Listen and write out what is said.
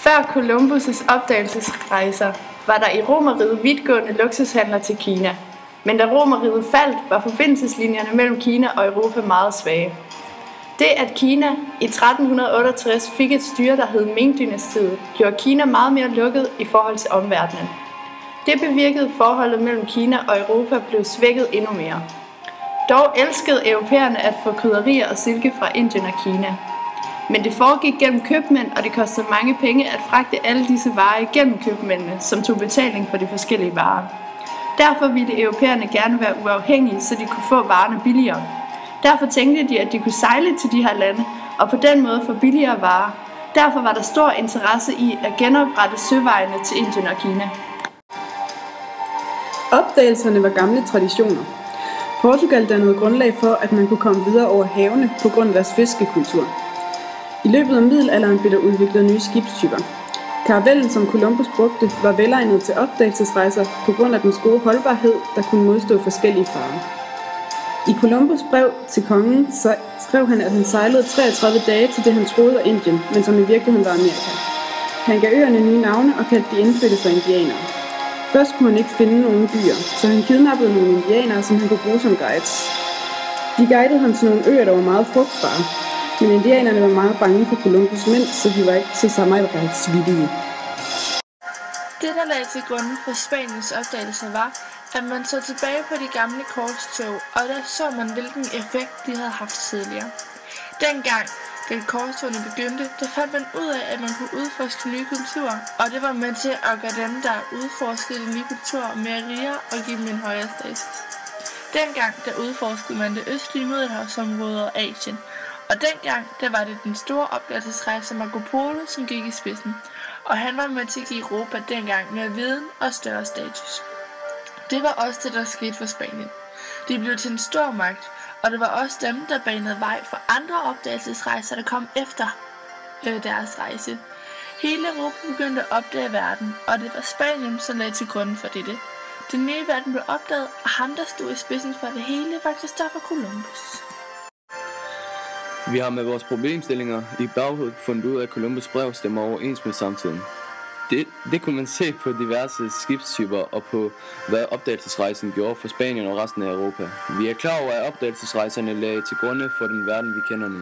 Før Columbus' opdagelsesrejser var der i Romerriget vidtgående luksushandler til Kina. Men da Romerriget faldt, var forbindelseslinjerne mellem Kina og Europa meget svage. Det, at Kina i 1368 fik et styre, der hed Ming-dynastiet, gjorde Kina meget mere lukket i forhold til omverdenen. Det bevirkede forholdet mellem Kina og Europa blev svækket endnu mere. Dog elskede europæerne at få krydderier og silke fra Indien og Kina. Men det foregik gennem købmænd, og det kostede mange penge at fragte alle disse varer igennem købmændene, som tog betaling for de forskellige varer. Derfor ville europæerne gerne være uafhængige, så de kunne få varerne billigere. Derfor tænkte de, at de kunne sejle til de her lande, og på den måde få billigere varer. Derfor var der stor interesse i at genoprette søvejene til Indien og Kina. Opdagelserne var gamle traditioner. Portugal dannede grundlag for, at man kunne komme videre over havene på grund af deres fiskekultur. I løbet af middelalderen blev der udviklet nye skibstyper. Karavellen, som Columbus brugte, var velegnet til opdagelsesrejser på grund af dens gode holdbarhed, der kunne modstå forskellige farer. I Columbus' brev til kongen skrev han, at han sejlede 33 dage til det, han troede var Indien, men som i virkeligheden var Amerika. Han gav øerne nye navne og kaldte de indfødte for indianere. Først kunne han ikke finde nogen byer, så han kidnappede nogle indianere, som han kunne bruge som guides. De guidede ham til nogle øer, der var meget frugtbare, men indianerne var meget bange for Columbus' mænd, så de var ikke så samarbejdsvillige. Det, der lagde til grunden for Spaniens opdagelse, var, at man så tilbage på de gamle korstog, og der så man, hvilken effekt de havde haft tidligere. Dengang, da korstogene begyndte, der fandt man ud af, at man kunne udforske nye kulturer, og det var med til at gøre dem, der udforskede de nye kulturer, mere rigere og give dem en højere status. Dengang, der udforskede man det østlige Middelhavsområde og Asien, og dengang, der var det den store opdagelsesrejse Marco Polo, som gik i spidsen, og han var med til at give Europa dengang mere viden og større status. Det var også det, der skete for Spanien. De blev til en stor magt, og det var også dem, der banede vej for andre opdagelsesrejser, der kom efter deres rejse. Hele Europa begyndte at opdage verden, og det var Spanien, som lagde til grunden for dette. Den nye verden blev opdaget, og ham, der stod i spidsen for det hele, var Christopher Columbus. Vi har med vores problemstillinger i baghovedet fundet ud af, at Columbus' brev stemmer overens med samtiden. Det kunne man se på diverse skibstyper og på, hvad opdagelsesrejsen gjorde for Spanien og resten af Europa. Vi er klar over, at opdagelsesrejserne lagde til grunde for den verden, vi kender nu.